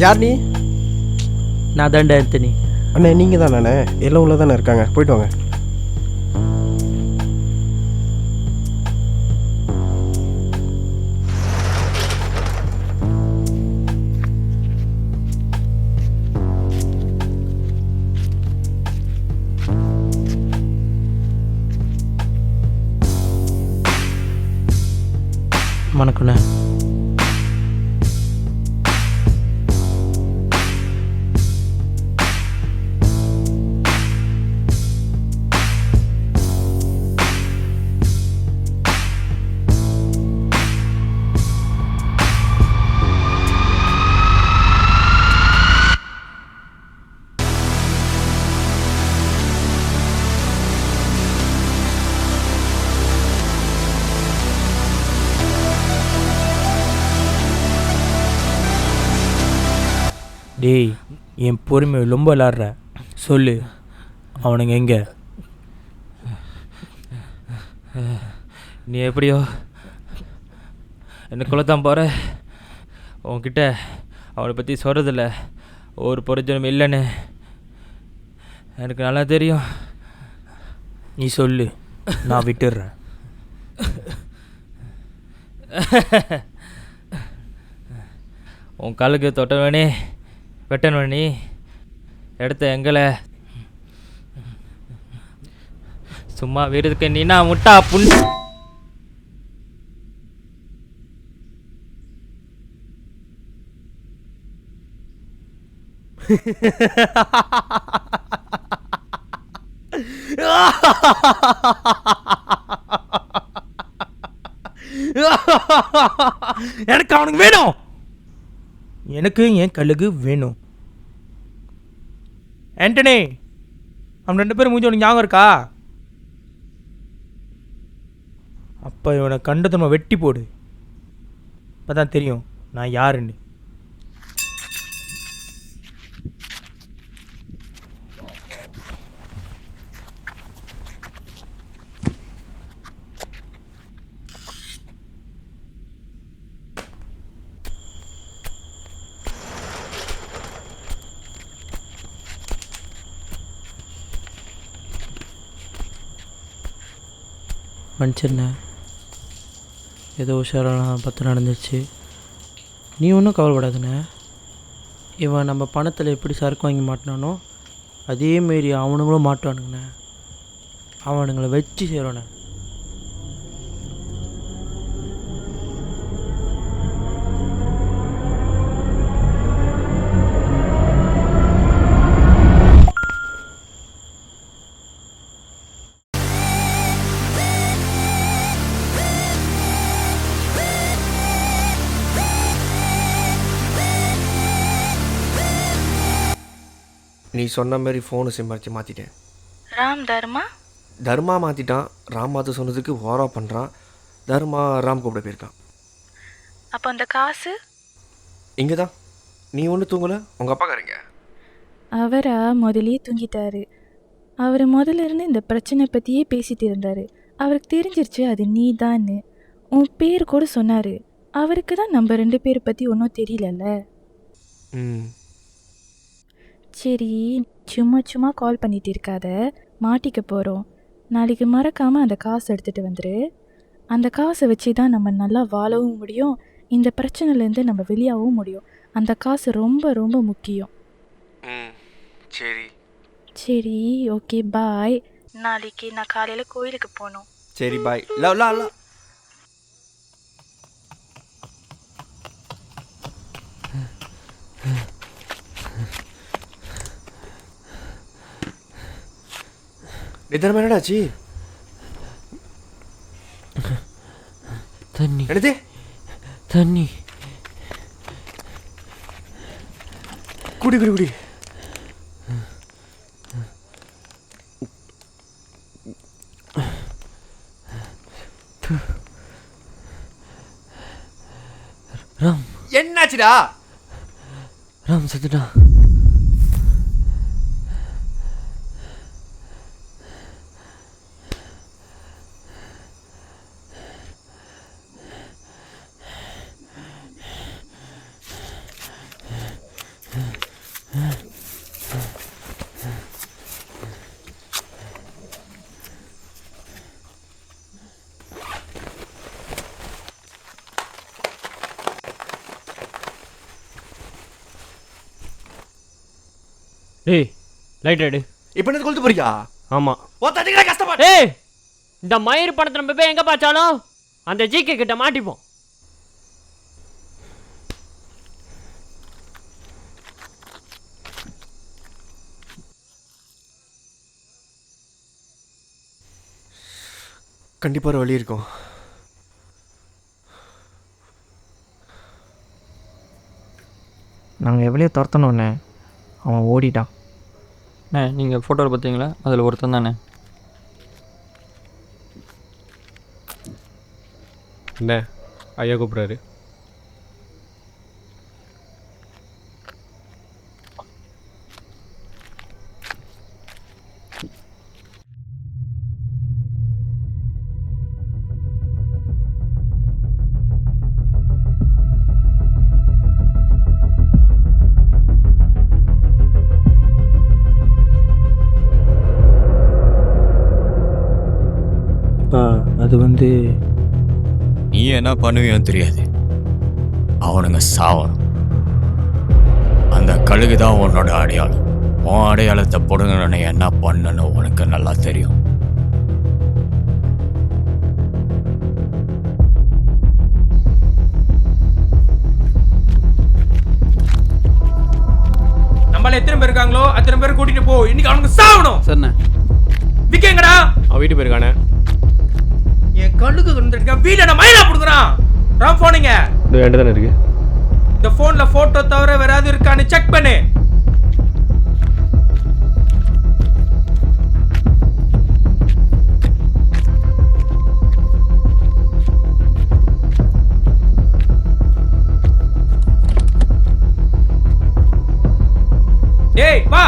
யார் நீ? நான் தான்டா ஆண்டனி. அண்ணே நீங்கள் தான் அண்ணே, எல்லாம் உள்ள தானே இருக்காங்க, போயிட்டு வாங்க. வணக்கண்ணே. டேய், என் பொறுமை ரொம்ப விளாட்ற. சொல்லு, அவனுங்க எங்கே? நீ எப்படியோ எனக்குள்ளே தான் போகிற. உன்கிட்ட அவனை பற்றி சொல்கிறதில்ல ஒரு பிரயோஜனம் இல்லைன்னு எனக்கு நல்லா தெரியும். நீ சொல்லு, நான் விட்டுடுறேன். உன் காலுக்கு தொட்டவனே வெட்டனவனி இடத்த எங்களை சும்மா வீடுக்கு நீனா முட்டா புண். எனக்கு அவனுக்கு வேணும். எனக்கு என் கழுகு வேணும். ஆண்டனி, அவன் 2 பேரும் மூஞ்சி உனக்கு ஞாபகம் இருக்கா? அப்போ இவனை கண்டது நம்ம வெட்டி போடு. இப்போ தான் தெரியும் நான் யாருன்னு. மன்னிச்சிருண்ணே, ஏதோ உஷாரான பத்து நடந்துச்சு. நீ ஒன்றும் கவலைப்படாதுண்ணே. இவன் நம்ம பணத்தில் எப்படி சரக்கு வாங்கி மாட்டினானோ அதேமாரி அவனுங்களும் மாட்டுவானுங்கண்ணே. அவனுங்களை வச்சு சேருவானே. நீ சொன்ன மாதிரி ஃபோனு சிம்மாச்சு மாற்றிட்டேன். ராம் தர்மா தர்மா மாற்றிட்டான். ராம் மாற்ற சொன்னதுக்கு ஓரா பண்ணுறான். தர்மா ராம் கூப்பிட போயிருக்கான். அப்போ அந்த காசு இங்கே தான். நீ ஒன்றும் தூங்கலை, உங்கள் அப்பாக்காரங்க? அவரா முதலே தூங்கிட்டாரு. அவர் முதல்ல இருந்து இந்த பிரச்சனை பற்றியே பேசிட்டு இருந்தார். அவருக்கு தெரிஞ்சிருச்சு அது நீ தான்னு. உன் பேர் கூட சொன்னார். அவருக்கு தான் நம்ம 2 பேரை பற்றி ஒன்றும் தெரியலல்ல. ம், சரி, சும்மா கால் பண்ணிட்டு இருக்காத, மாட்டிக்க போகிறோம். நாளைக்கு மறக்காமல் அந்த காசு எடுத்துகிட்டு வந்துரு. அந்த காசை வச்சு தான் நம்ம நல்லா வாழவும் முடியும், இந்த பிரச்சனைலேருந்து நம்ம வெளியாகவும் முடியும். அந்த காசு ரொம்ப ரொம்ப முக்கியம். ம், சரி சரி, ஓகே, பாய். நாளைக்கு நான் காலையில் கோயிலுக்கு போகணும். சரி, bye. Love love love. Dharma என்னடாச்சு? தண்ணி. என்னது? தண்ணி. குடி குடி குடி. ராம். என்னாச்சுடா? ராம் செத்துட்டான். ஏய் லைட் எடு. இப்போ என்ன கொளுத்து போறியா? ஆமாம். ஓ தட்டிக்கிற கஷ்டப்படு. ஏய் இந்த மயிர் பணத்தை நம்ம போய் எங்கே பார்த்தாலும் அந்த ஜிகே கிட்ட மாட்டிப்போம். கண்டிப்பாக ஒரு வழி இருக்கும். நாங்கள் எவ்வளோ துரத்தணுண்ணே, அவன் ஓடிட்டான். அண்ணே நீங்கள் ஃபோட்டோவில் பார்த்தீங்களா, அதில் ஒருத்தன் தானே. என்ன ஐயா கூப்பிட்றாரு. அது வந்து நீ என்ன பண்ணுவியோன்னு தெரியாது, அவனுங்க சாவணும். அந்த கழுகு தான் உன்னோட அடையாளம். உன் அடையாளத்தை போடுங்கன்னு என்ன பண்ணணும் உனக்கு நல்லா தெரியும். நம்மள எத்தனை பேர் இருக்காங்களோ அத்தனை பேர் கூட்டிட்டு போ. இன்னைக்கு அவனுக்கு சாவணும். சரிண்ணே. விக்கங்கடா. அவன் வீட்டு போயிருக்கானே. என் கண்ணுக்கு வந்துருக்க வீட நான் மயிலா புடுங்கறான். ராம் போனீங்க. இந்த வேண்டு தானே இருக்கு. இந்த போன்ல போட்டோ தவிர வேற ஏதாவது இருக்கான்னு செக் பண்ணு. டேய் வா.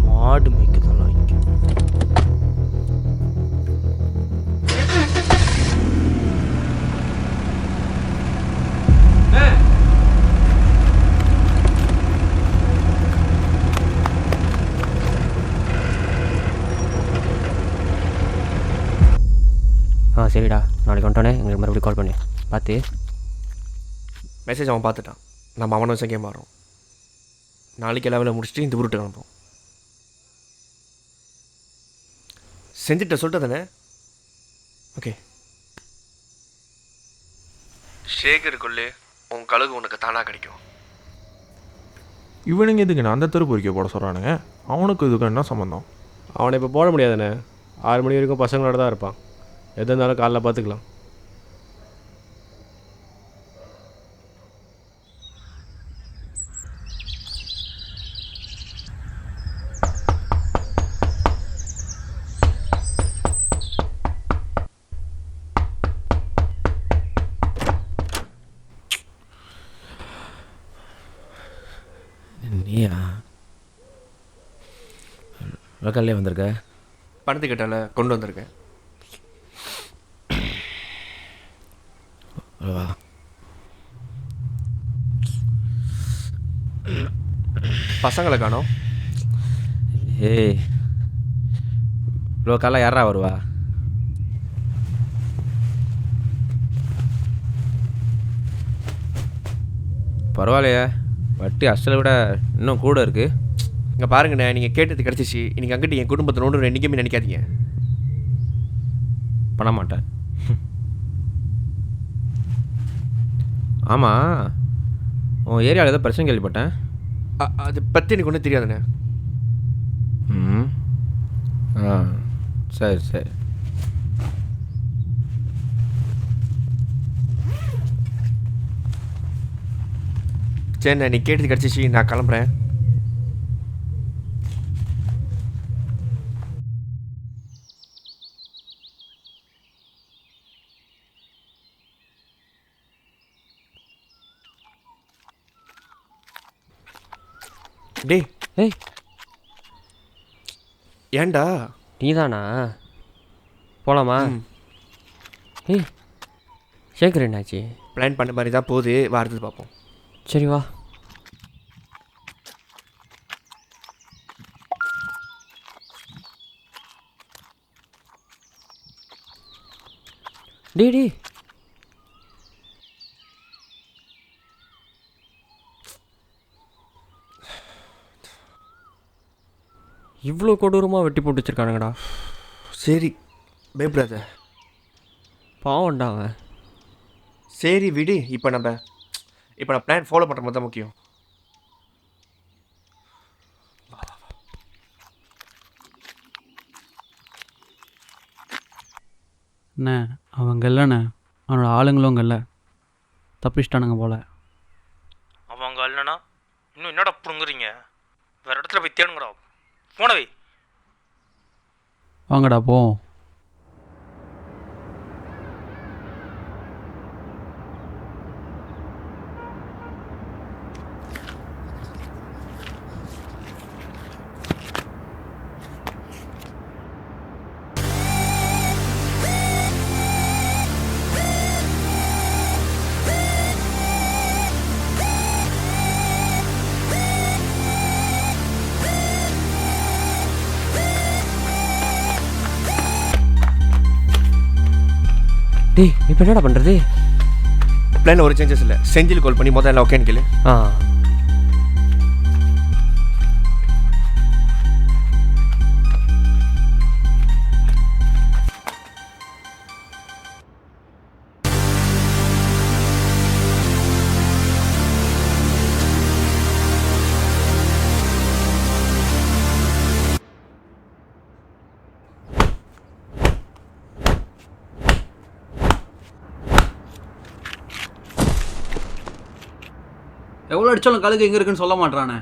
மாடு மேய்க்கதான் லாய்க்கு. சரிடா, நாளைக்கு வந்துட்டோன்னே எங்களுக்கு மறுபடியும் கால் பண்ணு. பார்த்து. மெசேஜ் அவன் பார்த்துட்டான். நம்ம அவனை வச்சு கேம் ஆடுறோம். நாளைக்கு எல்லா வேலை முடிச்சுட்டு இந்த ஊருட்டு கிளம்புறோம். செஞ்சுட்ட சொல்லிட்டு தானே. ஓகே. ஷேகருக்குள்ளே உன் கழுகு உனக்கு தானாக கிடைக்கும். இவனுங்க எதுக்கு நான் அந்த தெரு பொறிக்க போட சொல்கிறானுங்க? அவனுக்கு இதுக்கு என்ன சம்மந்தம்? அவனை இப்போ போட முடியாதுண்ணே. 6 மணி வரைக்கும் பசங்களோட தான் இருப்பான். எது இருந்தாலும் காலைல பார்த்துக்கலாம். நீயா லோக்கல்லே வந்திருக்க? பணத்து கிட்டால கொண்டு வந்திருக்கேன். வா. பசங்களை காணோம். ஏய் லோக்கல்ல யாரா வருவா? பரவாயில்லையே, வட்டி அசலை விட இன்னும் கூட இருக்குது. இங்கே பாருங்கண்ணே, நீங்கள் கேட்டது கிடச்சிச்சு. இன்றைக்கி அங்கிட்டு என் குடும்பத்தை நோண்டு என்றைக்குமே நினைக்காதீங்க. பண்ண மாட்டேன். ஆமாம், உன் ஏரியாவில் ஏதோ பிரச்சனை கேள்விப்பட்டேன். அது பற்றி எனக்கு ஒன்றும் தெரியாதுண்ணே. ம். ஆ சரி சரி. சரிண்ணே, நீ கேட்டது கிடச்சிச்சு. நான் கிளம்புறேன். டேய் ஏய் ஏன்டா? நீ தானா? போகலாமா? ஏய் சேகர் என்னாச்சு? பிளான் பண்ண மாதிரி தான் போகுது. வாரத்துக்கு பார்ப்போம். சரி வா. டேய் இவ்வளோ கொடூரமாக வெட்டி போட்டு வச்சுருக்கானுங்கடா. சரி பயப்படாத, பாவம்டா அவன். சரி விடு, இப்போ நான் பிளான் ஃபாலோ பண்ணுற மாதிரி தான் முக்கியம். அண்ணே அவங்க இல்லைண்ணே, அவனோட ஆளுங்களும் அங்கே இல்லை, தப்பிச்சிட்டானுங்க போல். அவங்க இல்லைனா இன்னும் என்னடா புடுங்குறீங்க? வேறு இடத்துல போய் தேடுங்கடா. போனவை வாங்கடா போவோம். டேய் இப்போ என்னடா பண்ணுறது? பிளான் ஒரு சேஞ்சஸ் இல்லை. செஞ்சில் கால் பண்ணி முதல்ல ஓகேன்னு கேளு. எவ்வளோ அடித்தாலும் கழுகு எங்கே இருக்குன்னு சொல்ல மாட்டானே.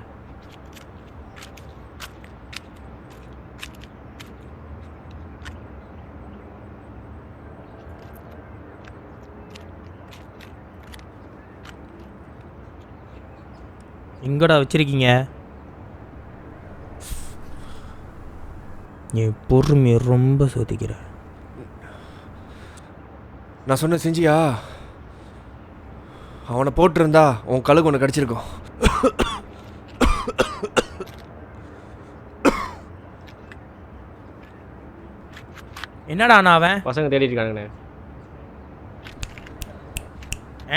எங்கடா வச்சிருக்கீங்க? என் பொறுமையை ரொம்ப சோதிக்கிற. நான் சொன்ன செஞ்சியா? அவனை போட்டிருந்தா உன் கழுகு ஒன்று கடிச்சிருக்கோம். என்னடா நான் அவன் பசங்க தேடிட்டு இருக்காங்கண்ணே.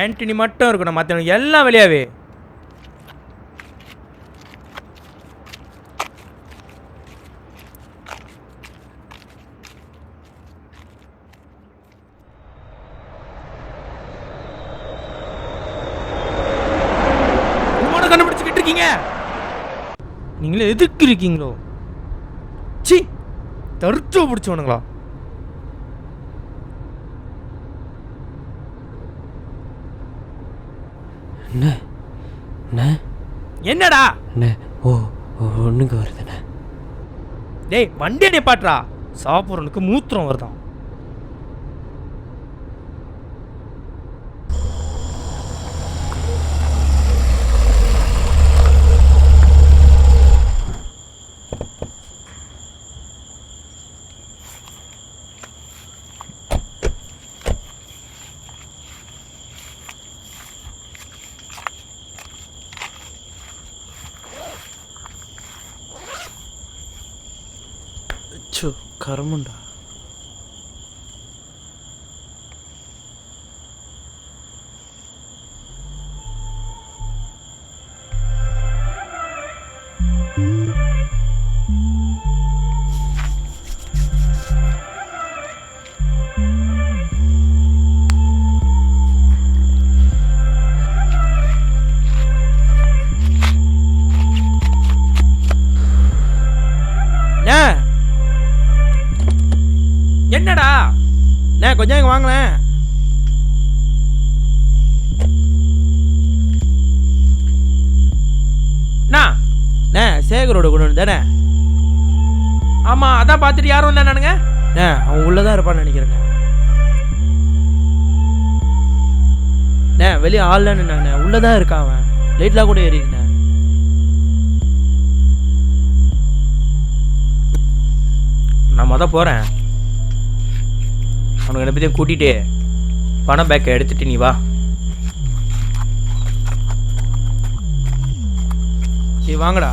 ஆண்டனி மட்டும் இருக்கணும், மற்றவங்க எல்லாம் வெளியாவே. கண்டுபிடிச்சுக்கிட்டு இருக்கீங்க. நீங்களே எதுக்கு இருக்கீங்களோ? சி தருச்சோ பிடிச்சவனுங்களா? என்னடா ஒன்றுங்க வருதுண்ணே. டேய் வண்டியை நிப்பாட்றா, சாப்பிட்றவனுக்கு மூத்திரம் வருதான். கர்மண்டா. என்னடா கொஞ்சம் இங்கே வாங்களேன். சேகரோட கொண்டு தானே? ஆமாம் அதான் பார்த்துட்டு யாரும் இல்லை நானுங்க. அவன் உள்ளே தான் இருப்பான்னு நினைக்கிறேண்ணே. வெளியே ஆள்லன்னு நின்னாங்கண்ணே, உள்ளே தான் இருக்கான் அவன். லைட்லாம் கூட ஏறிதுண்ணே. நான் தான் போகிறேன். அவனுக்கு என்ன பற்றியும் கூட்டிகிட்டு பணம் பேக்கை எடுத்துகிட்டு நீ வா. சரி வாங்கடா,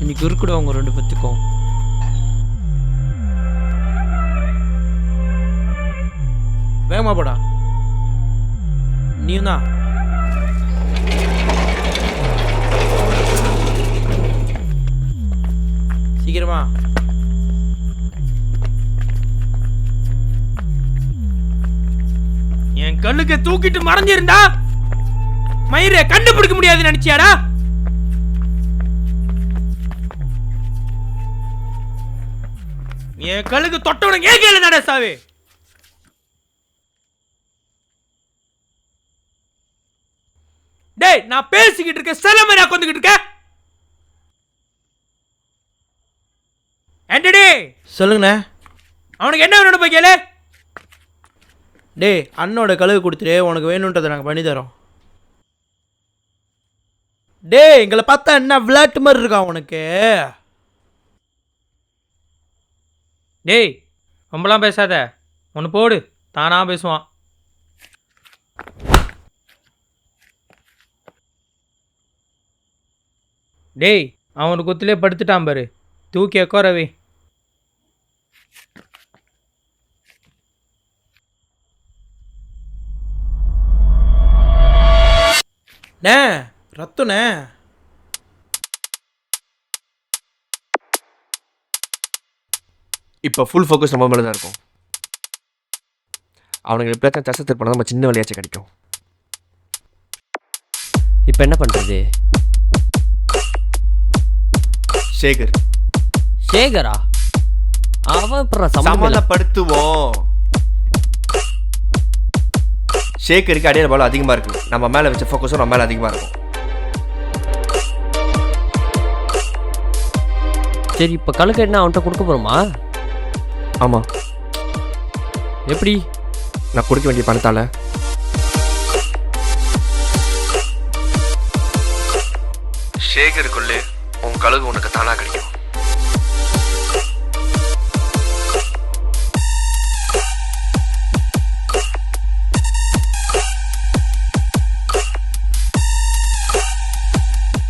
இன்னைக்கு இருக்குடா அவங்க 2 பேத்துக்கும். வேகமா போடா. நீயும் தான். சீக்கிரமா. என் கண்ணுக்கு தூக்கிட்டு மறைஞ்சிருந்தா மயிரை கண்டுபிடிக்க முடியாது நினைச்சியாடா? என் கழுகு தொட்டவன கேட்கல நட சாவே. டேய், நான் பேசிக்கிட்டு இருக்க செலமை நான் கொண்டுகிட்டு இருக்க. ஆண்டனி சொல்லுங்கண்ணே. அவனுக்கு என்ன வேணும் போய் கேளு. டேய், அண்ணோட கழுகு கொடுத்துட்டு உனக்கு வேணுன்றதை நாங்கள் பண்ணி தரோம். டேய், எங்களை பார்த்தா என்ன விளையாட்டு மாதிரி இருக்கான் உனக்கு? டேய், ரொம்பலாம் பேசாத. ஒன்று போடு, தானா பேசுவான். டேய், அவனுக்கு கொத்திலே படுத்துட்டான் பாரு, தூக்கி உட்காரவே. நே ரத்தனே. இப்போ ஃபுல் ஃபோக்கஸ் நம்ம மேலே தான் இருக்கும். அவனுக்கு எப்படியாச்சும் தசை திருப்பினா நம்ம சின்ன விளையாச்சு கிடைக்கும். இப்போ என்ன பண்ணுறது? சேகர். சேகரா? அவன் இப்போ சமாளப்படுத்துவோம். சேகருக்கு அடையாள பலம் அதிகமாக இருக்குது. நம்ம மேலே வச்ச ஃபோக்கஸும் நம்ம மேலே அதிகமாக இருக்கும். சரி, இப்போ கழுக்கு என்ன அவன்கிட்ட கொடுக்க போகிறோமா? ஆமாம். எப்படி? நான் கொடுக்க வேண்டிய பணத்தால் சேகருக்குள்ளே உன் கழுகு உனக்கு தானாக கிடைக்கும்.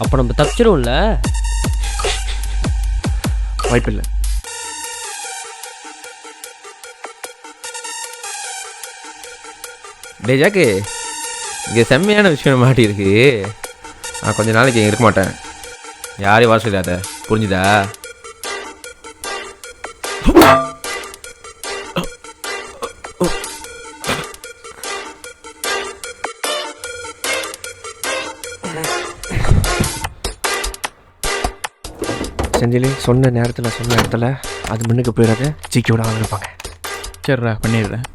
அப்போ நம்ம தப்பிச்சிடும்ல? வாய்ப்பில்லை. டே ஜாக்கு, இங்கே செம்மையான விஷயம் மாட்டியிருக்கு. நான் கொஞ்ச நாளைக்கு இங்கே இருக்க மாட்டேன். யாரையும் வர சொல்லாத, புரிஞ்சுதா? செஞ்சிலே சொன்ன நேரத்தில் சொன்ன இடத்துல அது முன்னுக்கு போயிடாத. ஜிக்கியோட ஆரம்பிப்பாங்க. சரிடா, பண்ணிடுறேன்.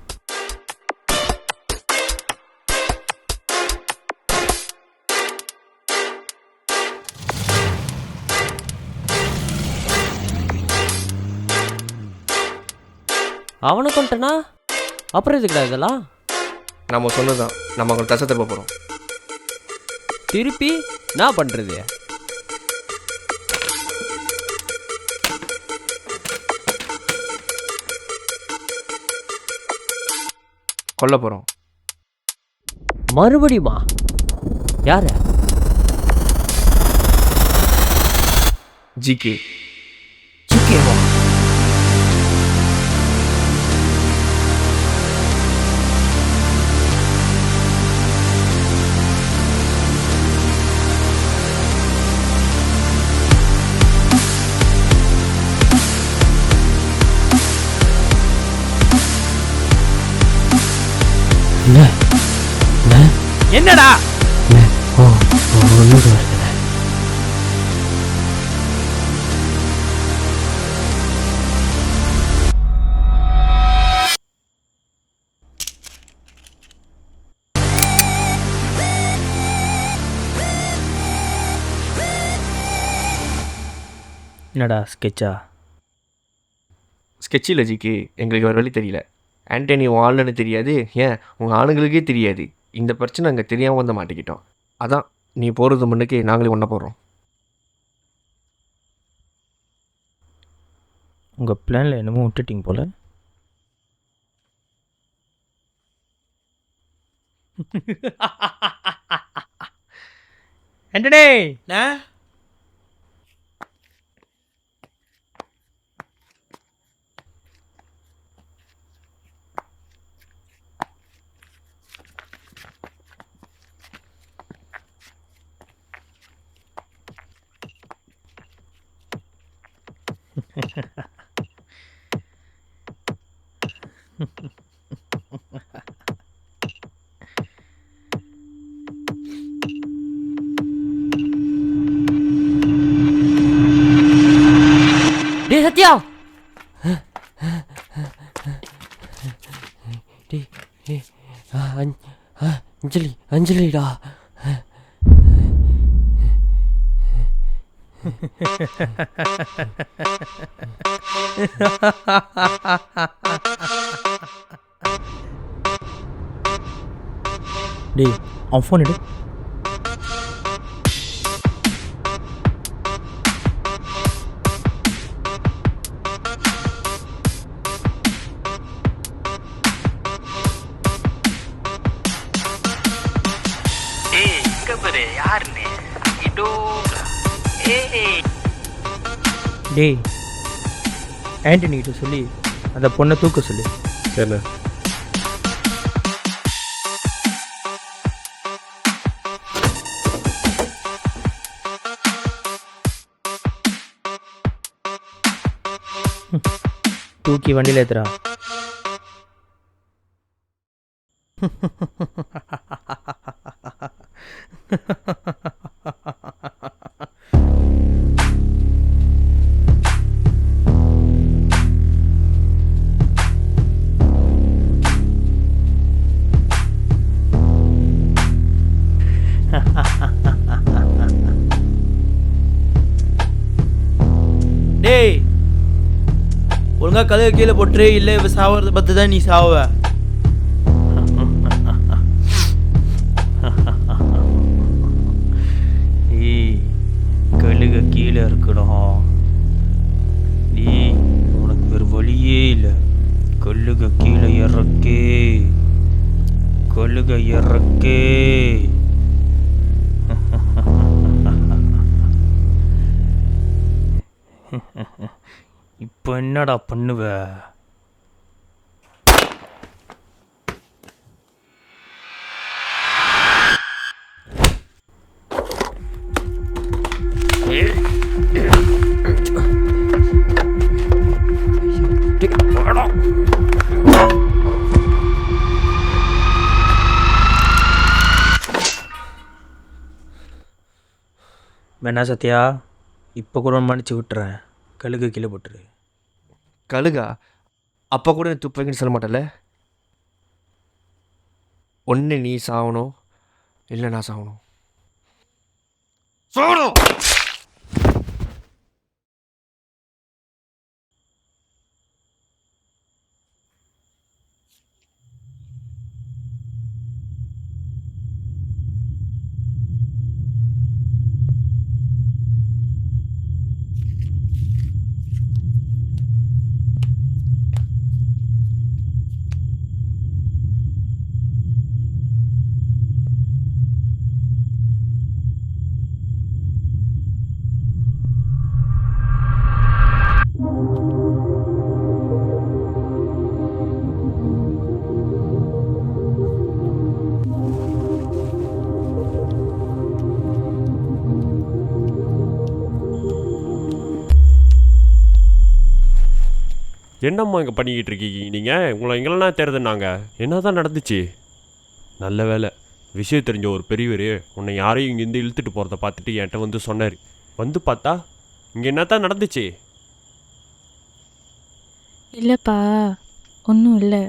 அவனை கொண்டனா அப்புறம் எதுக்குடா இதெல்லாம்? நம்ம சொன்னதான், நம்ம அவங்களை தசை திருப்ப போகிறோம். திருப்பி நான் பண்ணுறது? கொல்ல போகிறோம். மறுபடியுமா? யார? ஜிகே. ஜிகேவா? என்னடா? என்னடா ஸ்கெட்சா? ஸ்கெட்சில் ஜிகே, எங்களுக்கு வேறு வழி தெரியல. ஆண்டனி உன் ஆளுன்னு தெரியாது, ஏன் உங்கள் ஆளுங்களுக்கே தெரியாது. இந்த பிரச்சனை அங்கே தெரியாமல் வந்து மாட்டிக்கிட்டோம். அதான் நீ போகிறது முன்னுக்கு நாங்களே ஒன்றா போடுறோம். உங்கள் பிளானில் என்னமோ விட்டுட்டிங்க போல. ஆண்டனி, டேய் சத்யா, டேய் டேய் அஞ்சலி அஞ்சலிடா. டேய் அவன் ஃபோன் எடு. டேய் ஆண்டனிகிட்ட சொல்லி அந்த பொண்ணை தூக்க சொல்லு. சரிண்ணே. தூக்கி வண்டியில் ஏத்துறா. டேய் ஒழுங்கா கதவை கீழே போட்டுரு, இல்லை இவ சாவறத பற்றி தான் நீ சாவ. ஏய் கழுக கீழே இருக்கணும். நீ உனக்கு வேறு வழியே இல்லை. கழுக கீழே இறக்கே, கழுக இறக்கே. இப்போ என்னடா பண்ணுவ? வேணா சத்யா, இப்போ கூட மன்னிச்சு விட்டுறேன். கழுகு கீழே போட்டுரு. கழுகா? அப்போ கூட துப்பு வைக்கணும்னு சொல்ல மாட்டேன்ல. ஒன்று நீ சாகணும், இல்லை நான் சாகணும். சாகணும். என்னம்மா இங்கே பண்ணிக்கிட்டு இருக்கீங்க நீங்கள்? உங்களை எங்கெல்லாம் தேடுதுன்னாங்க. என்ன தான் நடந்துச்சு? நல்ல வேலை, விஷயம் தெரிஞ்ச ஒரு பெரியவர் உன்னை யாரையும் இங்கேருந்து இழுத்துட்டு போகிறத பார்த்துட்டு என்கிட்ட வந்து சொன்னார். வந்து பார்த்தா இங்கே என்ன தான் நடந்துச்சு? இல்லைப்பா, ஒன்றும் இல்லை.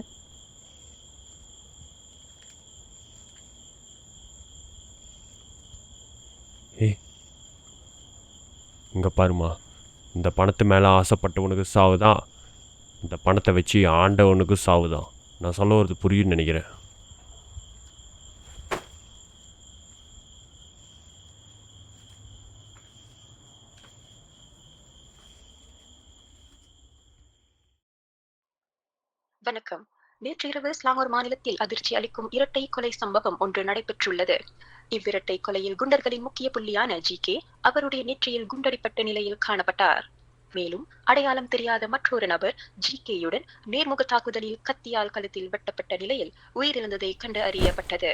இங்கே பாருமா, இந்த பணத்து மேலே ஆசைப்பட்டவனுக்கு சாவுதான், இந்த பணத்தை வச்சு ஆண்டவனுக்கு சாவுதான். நான் சொல்ல வரது புரியுன்னு நினைக்கிறேன். வணக்கம். நேற்று இரவு ஸ்லாங்கூர் மாநிலத்தில் அதிர்ச்சி அளிக்கும் இரட்டை கொலை சம்பவம் ஒன்று நடைபெற்றுள்ளது. இவ்விரட்டை கொலையில் குண்டர்களின் முக்கிய புள்ளியான ஜிகே அவருடைய நெற்றியில் குண்டடிப்பட்ட நிலையில் காணப்பட்டார். மேலும் அடையாளம் தெரியாத மற்றொரு நபர் ஜிகேயுடன் நேர்முக தாக்குதலில் கத்தியால் கழுத்தில் வெட்டப்பட்ட நிலையில் உயிரிழந்ததை கண்டு அறியப்பட்டது.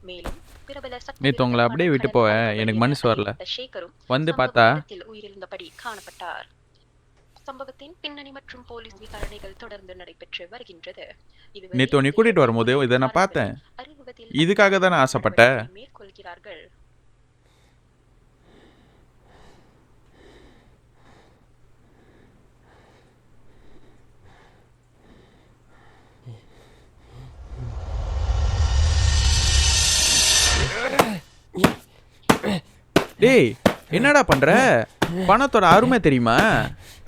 மேலும் பிரபல நேத்து உங்களை அப்படியே விட்டு போக எனக்கு மனசு வரல. சேகரும் வந்து பார்த்தா உயிரிழந்தபடி காணப்பட்டார். சம்பவத்தின் பின்னணி மற்றும் போலீஸ் விசாரணைகள் தொடர்ந்து நடைபெற்று வருகின்றது. நேத்து உன்னை கூட்டிட்டு வரும்போது இதை நான் பார்த்தேன். இதுக்காக தானே ஆசைப்பட்ட? மேற்கொள்கிறார்கள். டேய் என்னடா பண்ற? பணத்தோட அருமை தெரியுமா?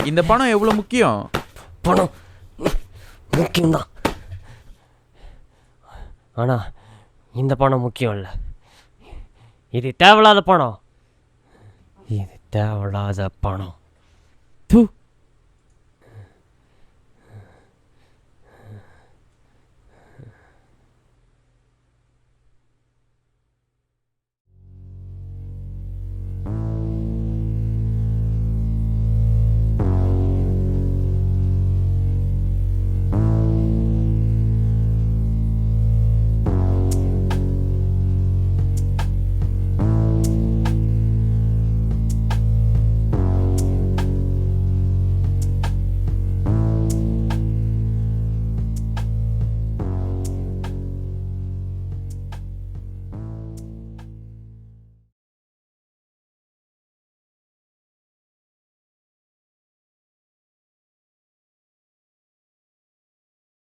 இந்த பணம் எவ்வளவு முக்கியம்? பணம் முக்கியம்தான், ஆனால் இந்த பணம் முக்கியம் இல்லை. இது தேவையில்லாத பணம். இது தேவையில்லாத பணம்.